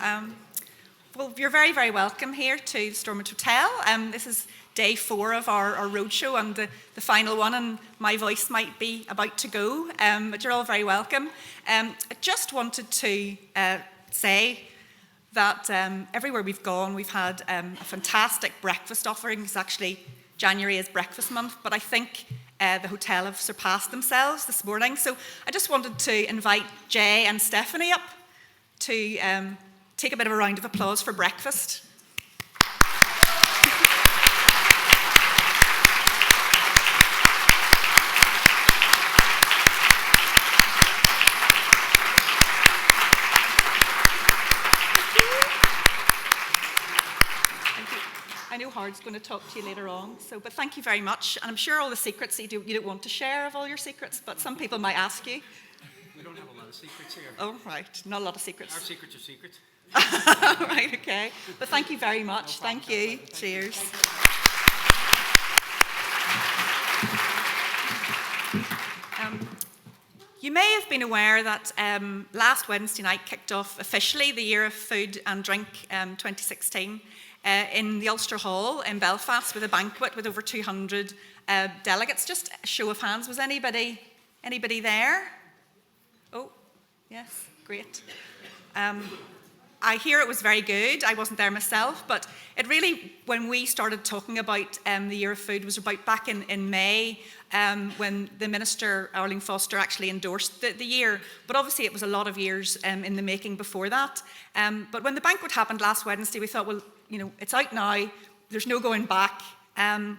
Well, you're very, very welcome here to the Stormont Hotel. This is day 4 of our roadshow and the final one, and my voice might be about to go, but you're all very welcome. I just wanted to say that everywhere we've gone, we've had a fantastic breakfast offering. It's actually January is breakfast month, but I think the hotel have surpassed themselves this morning. So I just wanted to invite Jay and Stephanie up to take a bit of a round of applause for breakfast. I know Hard's going to talk to you later on, but thank you very much. And I'm sure all the secrets you don't want to share of all your secrets, but some people might ask you. We don't have a lot of secrets here. Oh, right. Not a lot of secrets. Our secrets are secrets. Right, okay. But thank you very much. No thank you. Cheers. You may have been aware that last Wednesday night kicked off officially the Year of Food and Drink 2016 in the Ulster Hall in Belfast with a banquet with over 200 delegates. Just a show of hands. Was anybody there? Oh, yes, great. I hear it was very good. I wasn't there myself, but it really, when we started talking about the Year of Food, was about back in May when the Minister, Arlene Foster, actually endorsed the year. But obviously it was a lot of years in the making before that. But when the banquet happened last Wednesday, we thought, well, it's out now. There's no going back. And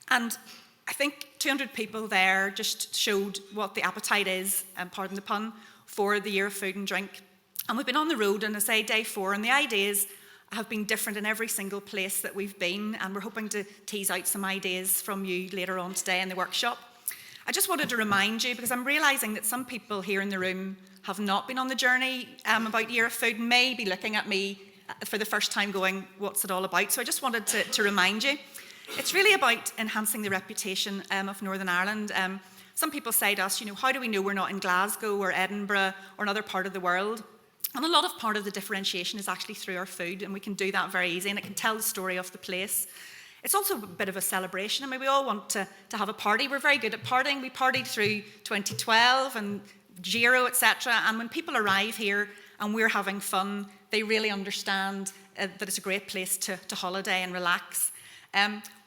I think 200 people there just showed what the appetite is, pardon the pun, for the Year of Food and Drink. And we've been on the road, and I say day 4, and the ideas have been different in every single place that we've been, and we're hoping to tease out some ideas from you later on today in the workshop. I just wanted to remind you, because I'm realising that some people here in the room have not been on the journey about Year of Food, may be looking at me for the first time going, what's it all about? So I just wanted to remind you. It's really about enhancing the reputation of Northern Ireland. Some people say to us, how do we know we're not in Glasgow or Edinburgh or another part of the world? And a lot of part of the differentiation is actually through our food, and we can do that very easy, and it can tell the story of the place. It's also a bit of a celebration. I mean, we all want to have a party. We're very good at partying. We partied through 2012 and Giro, etc. And when people arrive here and we're having fun, they really understand that it's a great place to holiday and relax.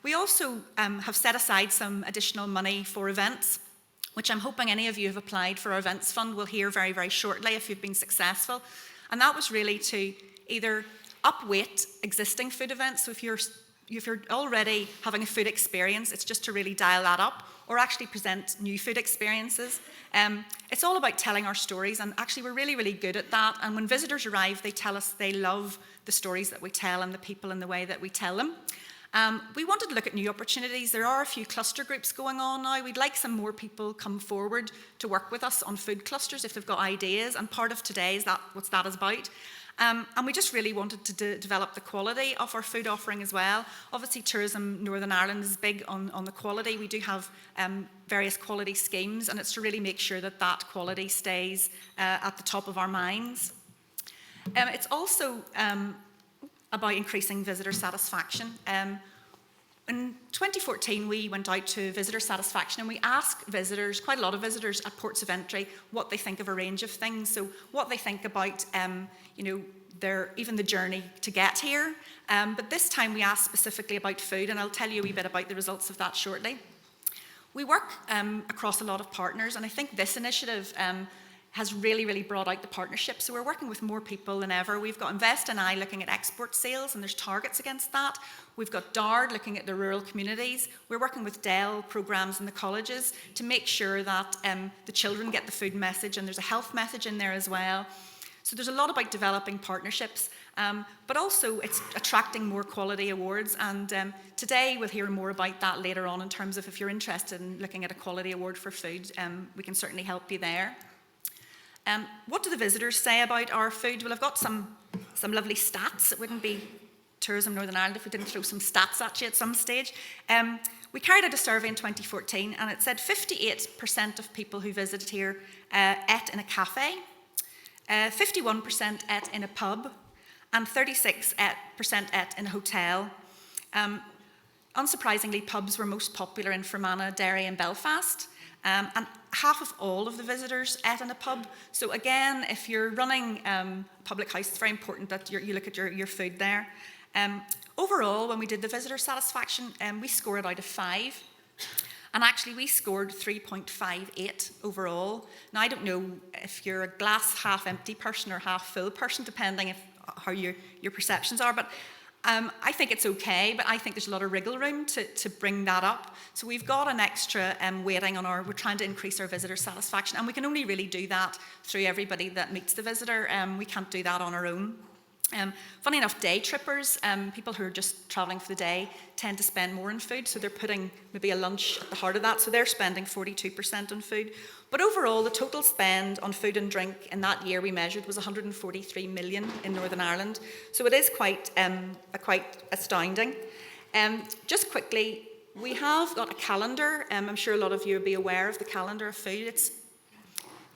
We also have set aside some additional money for events, which I'm hoping any of you have applied for our events fund. We'll hear very, very shortly if you've been successful. And that was really to either upweight existing food events. So if you're already having a food experience, it's just to really dial that up, or actually present new food experiences. It's all about telling our stories, and actually we're really, really good at that. And when visitors arrive, they tell us they love the stories that we tell and the people and the way that we tell them. We wanted to look at new opportunities. There are a few cluster groups going on now. We'd like some more people come forward to work with us on food clusters if they've got ideas, and part of today is what that is about. And we just really wanted to develop the quality of our food offering as well. Obviously, Tourism Northern Ireland is big on the quality. We do have various quality schemes, and it's to really make sure that quality stays at the top of our minds. It's also about increasing visitor satisfaction. In 2014, we went out to visitor satisfaction, and we asked visitors, quite a lot of visitors at ports of entry, what they think of a range of things. So what they think about, even the journey to get here. But this time we asked specifically about food, and I'll tell you a wee bit about the results of that shortly. We work across a lot of partners, and I think this initiative has really, really brought out the partnership. So we're working with more people than ever. We've got Invest and I looking at export sales, and there's targets against that. We've got DARD looking at the rural communities. We're working with DEL programs in the colleges to make sure that the children get the food message, and there's a health message in there as well. So there's a lot about developing partnerships, but also it's attracting more quality awards. And today we'll hear more about that later on in terms of if you're interested in looking at a quality award for food, we can certainly help you there. What do the visitors say about our food? Well, I've got some lovely stats. It wouldn't be Tourism Northern Ireland if we didn't throw some stats at you at some stage. We carried out a survey in 2014, and it said 58% of people who visited here ate in a cafe, 51% ate in a pub, and 36% ate in a hotel. Unsurprisingly, pubs were most popular in Fermanagh, Derry and Belfast, and half of all of the visitors ate in a pub. So again, if you're running a public house, it's very important that you look at your food there. Overall, when we did the visitor satisfaction, we scored out of 5. And actually, we scored 3.58 overall. Now, I don't know if you're a glass half empty person or half full person, depending how your perceptions are. But I think it's okay, but I think there's a lot of wriggle room to bring that up. So we've got an extra weighting on we're trying to increase our visitor satisfaction, and we can only really do that through everybody that meets the visitor. We can't do that on our own. Funny enough, day trippers, people who are just travelling for the day, tend to spend more on food, so they're putting maybe a lunch at the heart of that, so they're spending 42% on food. But overall, the total spend on food and drink in that year we measured was 143 million in Northern Ireland, so it is quite astounding. Just quickly, we have got a calendar. I'm sure a lot of you will be aware of the calendar of food.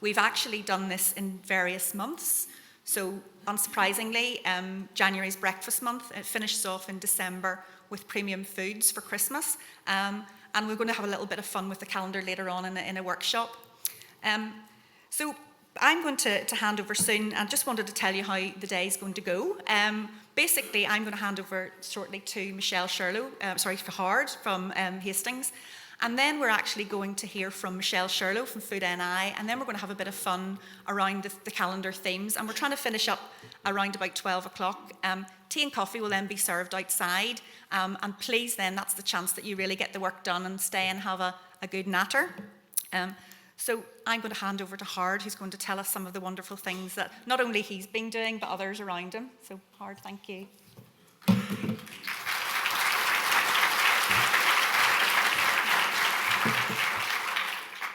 We've actually done this in various months. So unsurprisingly, January's breakfast month, it finishes off in December with premium foods for Christmas. And we're going to have a little bit of fun with the calendar later on in a workshop. So I'm going to hand over soon, and just wanted to tell you how the day is going to go. Basically, I'm going to hand over shortly to Michelle Howard from Hastings. And then we're actually going to hear from Michelle Sherlow from Food NI, and then we're going to have a bit of fun around the calendar themes. And we're trying to finish up around about 12 o'clock. Tea and coffee will then be served outside. And please then, that's the chance that you really get the work done and stay and have a good natter. So I'm going to hand over to Howard, who's going to tell us some of the wonderful things that not only he's been doing, but others around him. So Howard, thank you.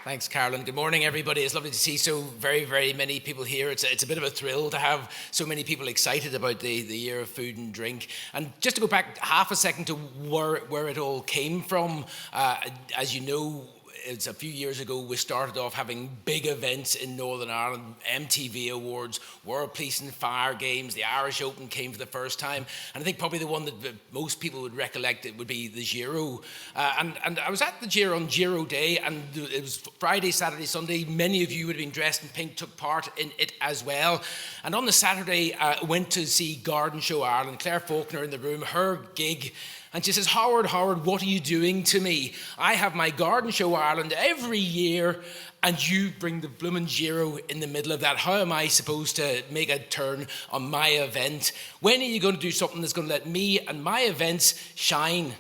Thanks, Carolyn. Good morning, everybody. It's lovely to see so very, very many people here. It's a bit of a thrill to have so many people excited about the year of food and drink. And just to go back half a second to where it all came from, as you know, it's a few years ago we started off having big events in Northern Ireland, MTV Awards, World Police and Fire Games, the Irish Open came for the first time, and I think probably the one that most people would recollect it would be the Giro. And I was at the Giro on Giro Day, and it was Friday, Saturday, Sunday. Many of you would have been dressed in pink, took part in it as well. And on the Saturday, I went to see Garden Show Ireland, Claire Faulkner in the room, her gig. And she says, Howard, what are you doing to me? I have my Garden Show Ireland every year, and you bring the bloomin' Giro in the middle of that. How am I supposed to make a turn on my event? When are you going to do something that's going to let me and my events shine?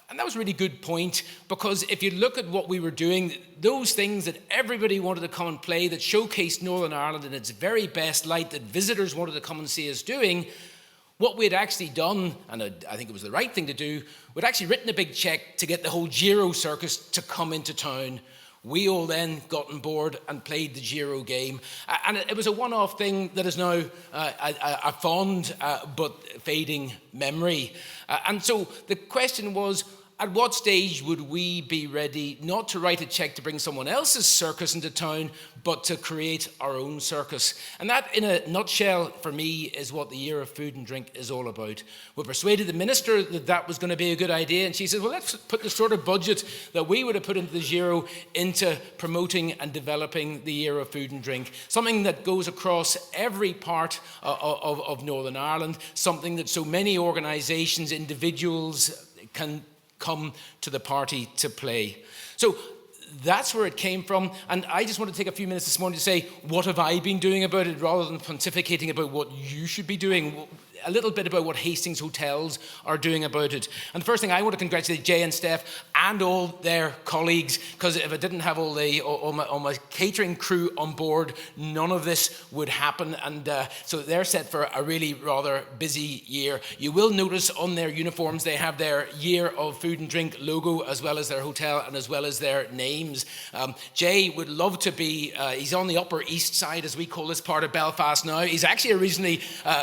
And that was a really good point, because if you look at what we were doing, those things that everybody wanted to come and play, that showcased Northern Ireland in its very best light, that visitors wanted to come and see us doing, what we had actually done, and I think it was the right thing to do, we'd actually written a big check to get the whole Giro circus to come into town. We all then got on board and played the Giro game. And it was a one-off thing that is now a fond but fading memory. And so the question was, at what stage would we be ready not to write a check to bring someone else's circus into town, but to create our own circus? And that, in a nutshell, for me, is what the year of food and drink is all about. We persuaded the minister that that was going to be a good idea, and she said, well, let's put the sort of budget that we would have put into the Giro into promoting and developing the year of food and drink, something that goes across every part of Northern Ireland, something that so many organisations, individuals can come to the party to play. So that's where it came from, and I just want to take a few minutes this morning to say, what have I been doing about it, rather than pontificating about what you should be doing, a little bit about what Hastings Hotels are doing about it. And the first thing, I want to congratulate Jay and Steph and all their colleagues, because if I didn't have all my catering crew on board, none of this would happen. And so they're set for a really rather busy year. You will notice on their uniforms they have their Year of Food and Drink logo, as well as their hotel and as well as their names. Jay would love to be, he's on the Upper East Side, as we call this part of Belfast now. He's actually originally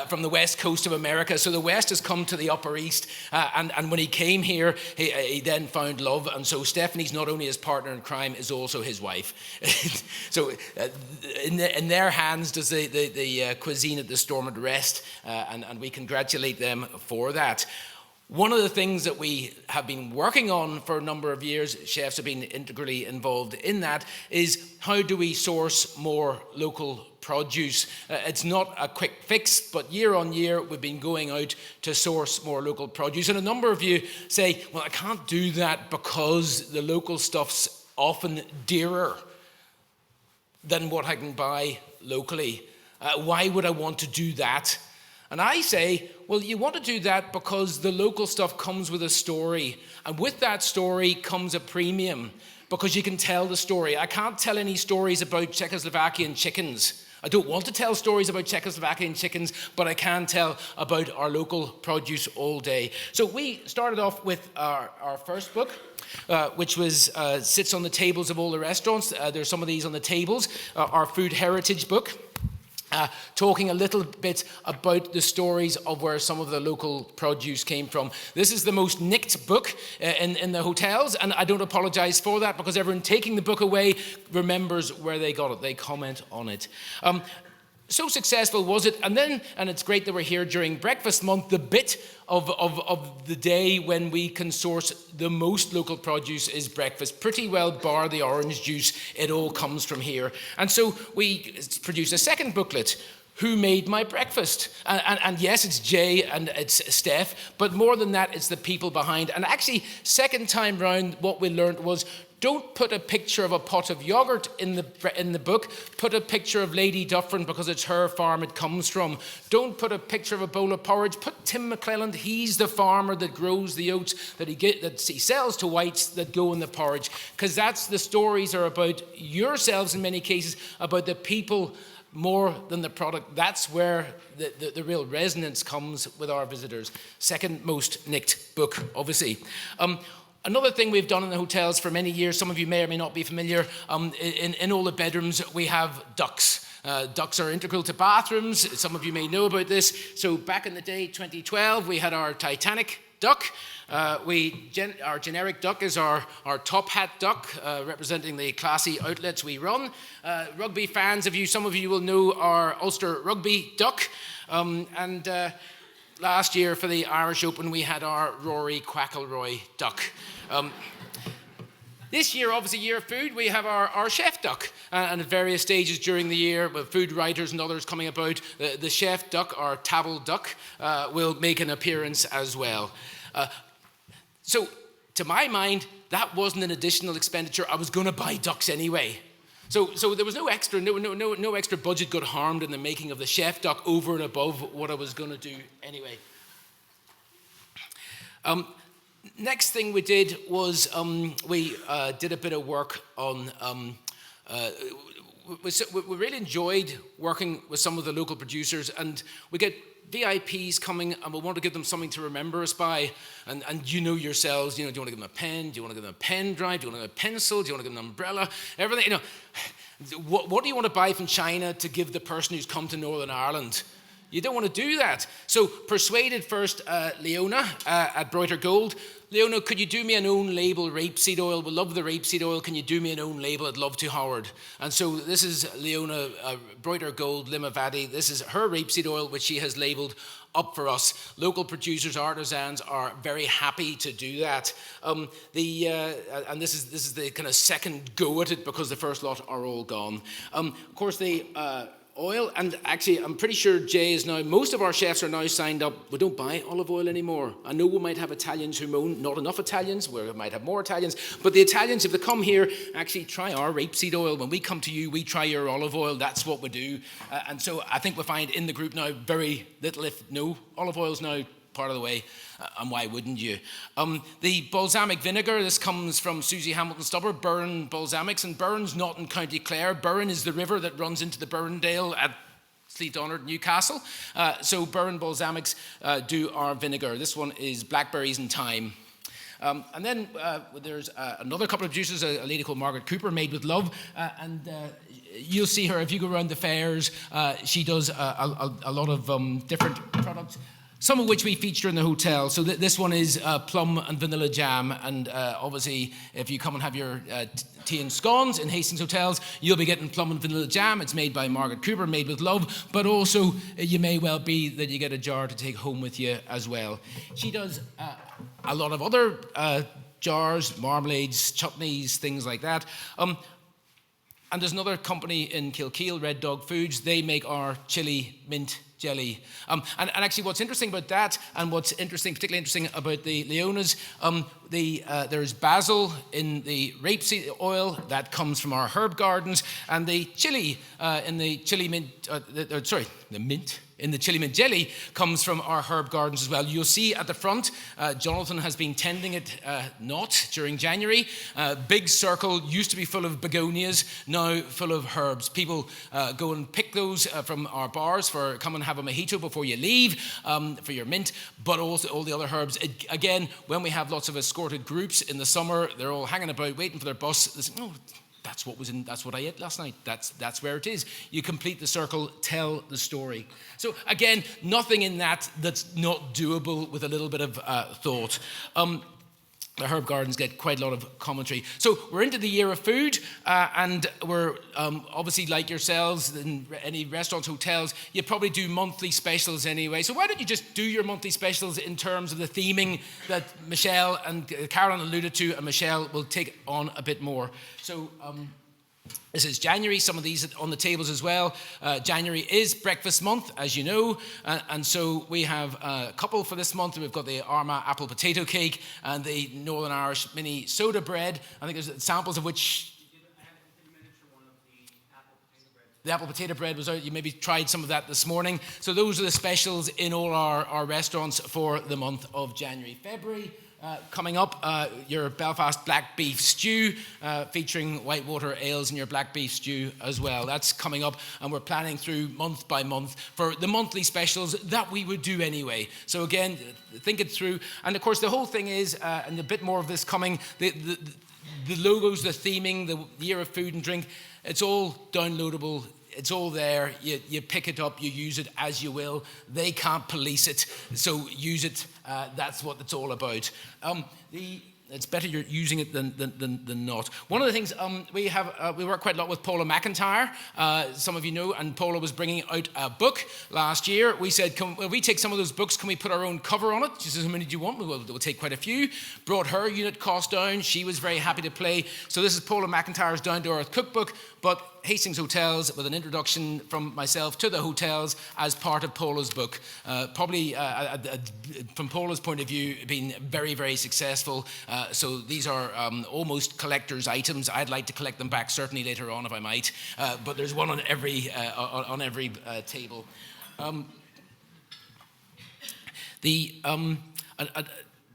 from the west coast of of America. So the West has come to the Upper East. And when he came here, he then found love. And so Stephanie's not only his partner in crime, is also his wife. So in their hands does the cuisine at the Storm at Rest. And we congratulate them for that. One of the things that we have been working on for a number of years, chefs have been integrally involved in that, is how do we source more local produce? It's not a quick fix, but year on year we've been going out to source more local produce. And a number of you say, well, I can't do that because the local stuff's often dearer than what I can buy locally. Why would I want to do that? And I say, well, you want to do that because the local stuff comes with a story. And with that story comes a premium because you can tell the story. I can't tell any stories about Czechoslovakian chickens. I don't want to tell stories about Czechoslovakian chickens, but I can tell about our local produce all day. So we started off with our first book, which was sits on the tables of all the restaurants. There's some of these on the tables. Our food heritage book. Talking a little bit about the stories of where some of the local produce came from. This is the most nicked book in the hotels, and I don't apologize for that because everyone taking the book away remembers where they got it. They comment on it. So successful was it, and it's great that we're here during breakfast month, the bit of the day when we can source the most local produce is breakfast. Pretty well bar the orange juice, it all comes from here. And so we produced a second booklet, Who Made My Breakfast? And yes, it's Jay and it's Steph, but more than that, it's the people behind. And actually, second time round, what we learned was, don't put a picture of a pot of yogurt in the book. Put a picture of Lady Dufferin because it's her farm it comes from. Don't put a picture of a bowl of porridge. Put Tim McClelland. He's the farmer that grows the oats that he sells to whites that go in the porridge. Because that's the stories are about yourselves in many cases, about the people more than the product. That's where the real resonance comes with our visitors. Second most nicked book, obviously. Another thing we've done in the hotels for many years, some of you may or may not be familiar, in all the bedrooms we have ducks. Ducks are integral to bathrooms. Some of you may know about this. So back in the day, 2012, we had our Titanic duck. Our generic duck is our top hat duck, representing the classy outlets we run. Rugby fans some of you will know our Ulster rugby duck. Last year for the Irish Open, we had our Rory Quackleroy duck. This year, obviously, Year of Food, we have our chef duck. And at various stages during the year, with food writers and others coming about, the chef duck, our Table duck, will make an appearance as well. So, to my mind, that wasn't an additional expenditure. I was going to buy ducks anyway. So there was no extra budget got harmed in the making of the chef duck over and above what I was going to do anyway. Next thing we did was we did a bit of work on. We really enjoyed working with some of the local producers, and we get VIPs coming, and we want to give them something to remember us by. And you know yourselves, do you want to give them a pen? Do you want to give them a pen drive? Do you want to give them a pencil? Do you want to give them an umbrella? Everything, What do you want to buy from China to give the person who's come to Northern Ireland? You don't want to do that. So persuaded first Leona at Brighter Gold. Leona, could you do me an own label rapeseed oil? We love the rapeseed oil. Can you do me an own label? I'd love to, Howard. And so this is Leona, Brighter Gold, Limavady. This is her rapeseed oil, which she has labelled up for us. Local producers, artisans are very happy to do that. And this is the kind of second go at it because the first lot are all gone. Of course, the oil, and actually I'm pretty sure Jay is now, most of our chefs are now signed up. We don't buy olive oil anymore. I know we might have Italians who moan, not enough Italians, we might have more Italians, but the Italians, if they come here, actually try our rapeseed oil. When we come to you, we try your olive oil. That's what we do. And so I think we find in the group now very little, if no, olive oil's now part of the way, and why wouldn't you? The balsamic vinegar, this comes from Susie Hamilton Stubber, Burren Balsamics, and Burren's not in County Clare. Burren is the river that runs into the Burrendale at Sleat-Donard, Newcastle. So Burren Balsamics do our vinegar. This one is blackberries and thyme. And then there's another couple of producers, a lady called Margot Cuber, Made with Love, and you'll see her if you go around the fairs. She does a lot of different products, some of which we feature in the hotel. So this one is plum and vanilla jam, and obviously if you come and have your tea and scones in Hastings hotels, you'll be getting plum and vanilla jam. It's made by Margot Cuber, Made with Love, but also you may well be that you get a jar to take home with you as well. She does a lot of other jars, marmalades, chutneys, things like that. And there's another company in Kilkeel, Red Dog Foods. They make our chili mint jelly. And actually what's interesting about that, and what's particularly interesting about the Leonas, there's basil in the rapeseed oil that comes from our herb gardens, and the chili in the chili mint, the mint in the chili mint jelly comes from our herb gardens as well. You'll see at the front, Jonathan has been tending it not during January. Big circle, used to be full of begonias, now full of herbs. People go and pick those from our bars come and have a mojito before you leave for your mint, but also all the other herbs. Again, when we have lots of escorted groups in the summer, they're all hanging about waiting for their bus. They say, oh, that's what I ate last night. That's where it is. You complete the circle, tell the story. So again, nothing in that's not doable with a little bit of thought. The herb gardens get quite a lot of commentary. So we're into the year of food, and we're obviously, like yourselves in any restaurants, hotels, you probably do monthly specials anyway. So why don't you just do your monthly specials in terms of the theming that Michelle and Carolyn alluded to, and Michelle will take on a bit more. So this is January, some of these on the tables as well. January is breakfast month, as you know, and so we have a couple for this month. We've got the Armagh apple potato cake and the Northern Irish mini soda bread. I think there's samples of which... The apple potato bread was out. You maybe tried some of that this morning. So those are the specials in all our restaurants for the month of January. February, coming up, your Belfast black beef stew, featuring whitewater ales in your black beef stew as well. That's coming up, and we're planning through month by month for the monthly specials that we would do anyway. So again, think it through. And of course, the whole thing is, and a bit more of this coming, the logos, the theming, the year of food and drink, it's all downloadable. It's all there. You pick it up, you use it as you will. They can't police it, so use it. That's what it's all about. It's better you're using it than not. One of the things we work quite a lot with Paula McIntyre. Some of you know, and Paula was bringing out a book last year. We said, can we take some of those books? Can we put our own cover on it? She says, how many do you want? We'll take quite a few. Brought her unit cost down. She was very happy to play. So this is Paula McIntyre's Down to Earth cookbook, but Hastings Hotels with an introduction from myself to the hotels as part of Paula's book. Probably from Paula's point of view, been very, very successful. So these are almost collector's items. I'd like to collect them back certainly later on if I might. But there's one on every table.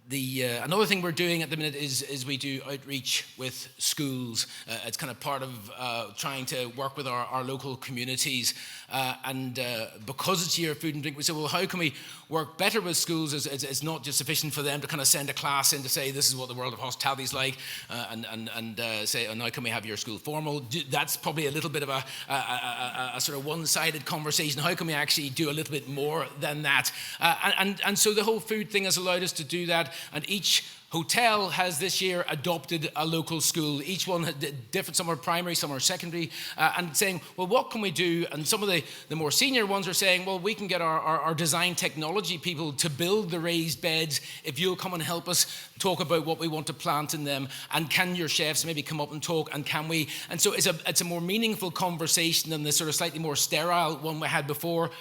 Another thing we're doing at the minute is we do outreach with schools. It's kind of part of trying to work with our local communities. And because it's Year of Food and Drink, we said, well, how can we work better with schools? It's not just sufficient for them to kind of send a class in to say, this is what the world of hospitality is like, and say, oh, now can we have your school formal? That's probably a little bit of a sort of one-sided conversation. How can we actually do a little bit more than that? And so the whole food thing has allowed us to do that, and each hotel has this year adopted a local school. Each one had different, some are primary, some are secondary, and saying, well, what can we do? And some of the more senior ones are saying, well, we can get our design technology people to build the raised beds if you'll come and help us talk about what we want to plant in them, and can your chefs maybe come up and talk, and can we? And so it's a more meaningful conversation than the sort of slightly more sterile one we had before.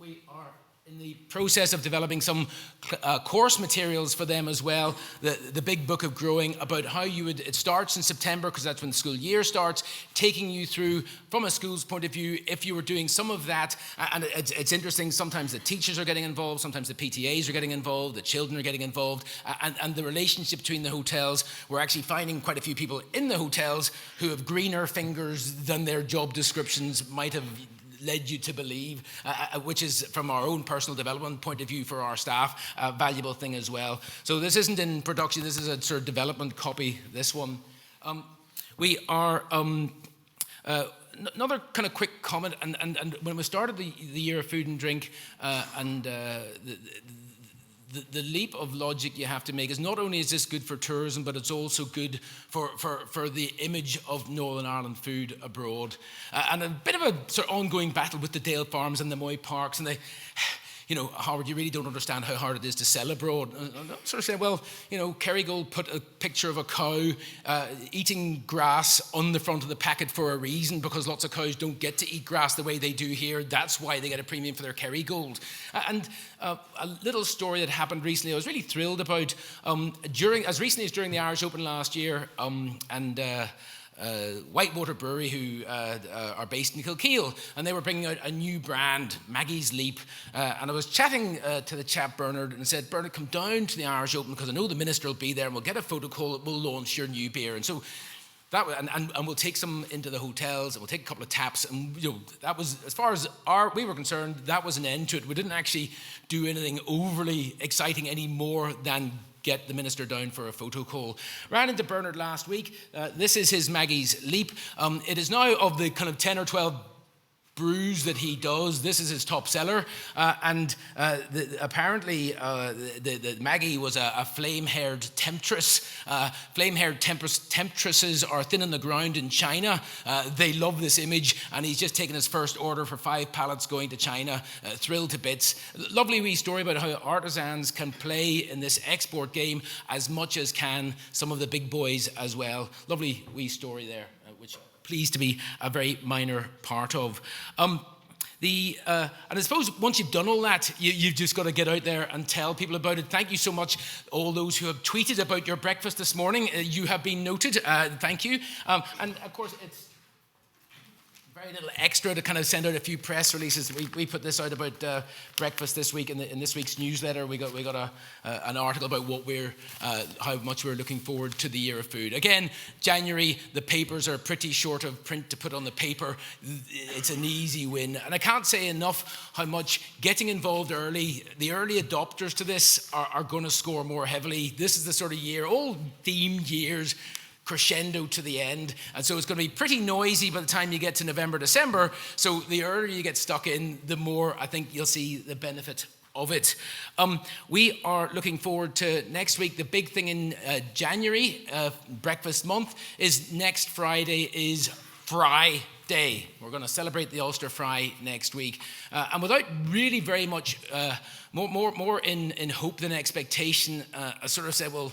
We are in the process of developing some course materials for them as well. The Big Book of Growing, about how it starts in September, because that's when the school year starts, taking you through from a school's point of view, if you were doing some of that. And it's interesting, sometimes the teachers are getting involved, sometimes the PTAs are getting involved, the children are getting involved, and the relationship between the hotels. We're actually finding quite a few people in the hotels who have greener fingers than their job descriptions might have led you to believe, which is, from our own personal development point of view for our staff, a valuable thing as well. So this isn't in production, this is a sort of development copy, this one. We are, another kind of quick comment, and when we started the year of food and drink, the leap of logic you have to make is not only is this good for tourism, but it's also good for the image of Northern Ireland food abroad. And a bit of a sort of ongoing battle with the Dale Farms and the Moy Parks, and they, Howard, you really don't understand how hard it is to sell abroad. And I'm sort of saying, well, Kerrygold put a picture of a cow eating grass on the front of the packet for a reason, because lots of cows don't get to eat grass the way they do here. That's why they get a premium for their Kerrygold. And a little story that happened recently, I was really thrilled about, as recently as during the Irish Open last year, Whitewater Brewery, who are based in Kilkeel, and they were bringing out a new brand, Maggies Leap. And I was chatting to the chap Bernard, and said, Bernard, come down to the Irish Open, because I know the minister will be there, and we'll get a photo call, we'll launch your new beer. And so that, and we'll take some into the hotels, and we'll take a couple of taps, and that was, as far as we were concerned, that was an end to it. We didn't actually do anything overly exciting any more than get the minister down for a photo call. Ran into Bernard last week. This is his Maggie's Leap. It is now, of the kind of 10 or 12 brews that he does, this is his top seller. Apparently, the Maggie was a flame-haired temptress. Flame-haired temptresses are thin on the ground in China. They love this image, and he's just taken his first order for 5 pallets going to China. Thrilled to bits. Lovely wee story about how artisans can play in this export game as much as can some of the big boys as well. Lovely wee story there, which pleased to be a very minor part of. And I suppose once you've done all that, you've just got to get out there and tell people about it. Thank you so much, all those who have tweeted about your breakfast this morning. You have been noted. Thank you. And of course, it's very little extra to kind of send out a few press releases. We put this out about breakfast this week in this week's newsletter. We got an article about how much we're looking forward to the year of food. Again, January, the papers are pretty short of print to put on the paper. It's an easy win, and I can't say enough how much getting involved early, the early adopters to this are going to score more heavily. This is the sort of year, all themed years, crescendo to the end, and so it's going to be pretty noisy by the time you get to November, December. So the earlier you get stuck in, the more I think you'll see the benefit of it. We are looking forward to next week. The big thing in January, breakfast month, is next Friday is Fry Day. We're going to celebrate the Ulster Fry next week, and without really very much more in hope than expectation, I sort of said, well,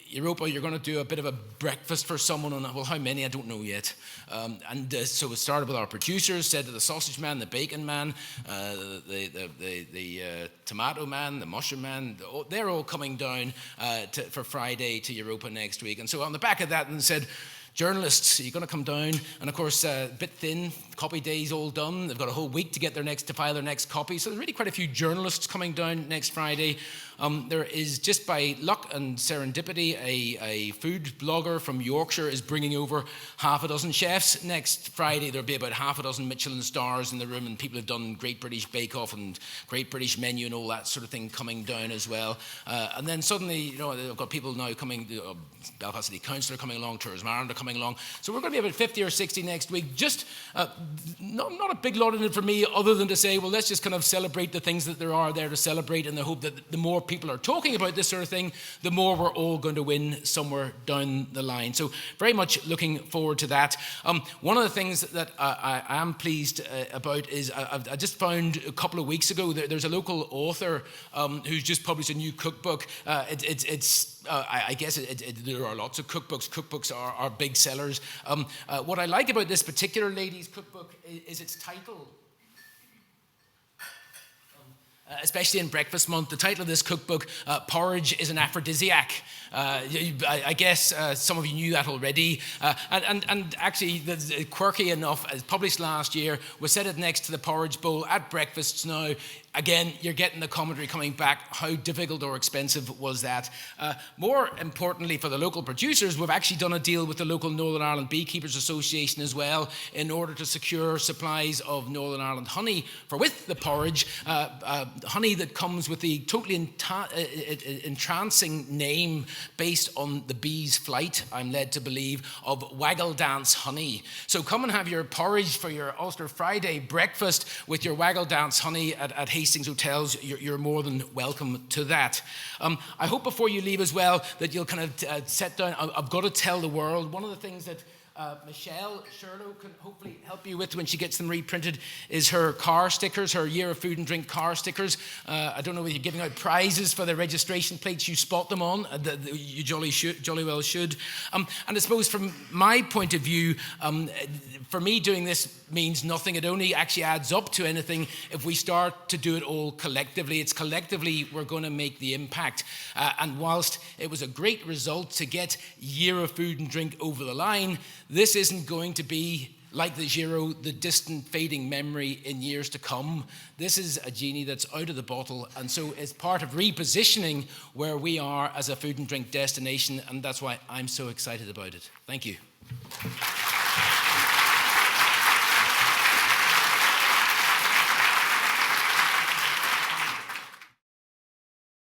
Europa, you're going to do a bit of a breakfast for someone, and well, how many? I don't know yet. So it started with our producers, said to the sausage man, the bacon man, the tomato man, the mushroom man, they're all coming down for Friday to Europa next week. And so on the back of that, and said, journalists, are you going to come down? And of course, a bit thin, copy day's all done. They've got a whole week to file their next copy. So there's really quite a few journalists coming down next Friday. There is, just by luck and serendipity, a food blogger from Yorkshire is bringing over half a dozen chefs. Next Friday, there'll be about half a dozen Michelin stars in the room, and people have done Great British Bake Off and Great British Menu and all that sort of thing coming down as well. And then suddenly, they've got people now coming, Belfast City Council are coming along, Tourism Ireland are coming along. So we're going to be about 50 or 60 next week. Just not a big lot in it for me, other than to say, well, let's just kind of celebrate the things that there are there to celebrate, in the hope that the more people are talking about this sort of thing, the more we're all going to win somewhere down the line. So very much looking forward to that. One of the things that I am pleased about is I just found a couple of weeks ago that there's a local author who's just published a new cookbook. I guess there are lots of cookbooks. Cookbooks are big sellers. What I like about this particular lady's cookbook is its title. Especially in breakfast month, the title of this cookbook, Porridge is an Aphrodisiac. I guess some of you knew that already. And actually, quirky enough, as published last year, we set it next to the porridge bowl at breakfasts now. Again, you're getting the commentary coming back. How difficult or expensive was that? More importantly, for the local producers, we've actually done a deal with the local Northern Ireland Beekeepers Association as well in order to secure supplies of Northern Ireland honey for with the porridge. Honey that comes with the totally entrancing name based on the bee's flight, I'm led to believe, of Waggle Dance honey. So come and have your porridge for your Ulster Friday breakfast with your Waggle Dance honey at Hastings hotels. You're more than welcome to that. I hope before you leave as well that you'll kind of set down, I've got to tell the world, one of the things that Michelle Sherlow can hopefully help you with when she gets them reprinted is her car stickers, her Year of Food and Drink car stickers. I don't know whether you're giving out prizes for the registration plates you spot them on. You jolly well should. And I suppose from my point of view, for me doing this means nothing. It only actually adds up to anything if we start to do it all collectively. It's collectively we're going to make the impact. And whilst it was a great result to get Year of Food and Drink over the line, this isn't going to be like the Giro, the distant fading memory in years to come. This is a genie that's out of the bottle, and so it's part of repositioning where we are as a food and drink destination, and that's why I'm so excited about it. Thank you.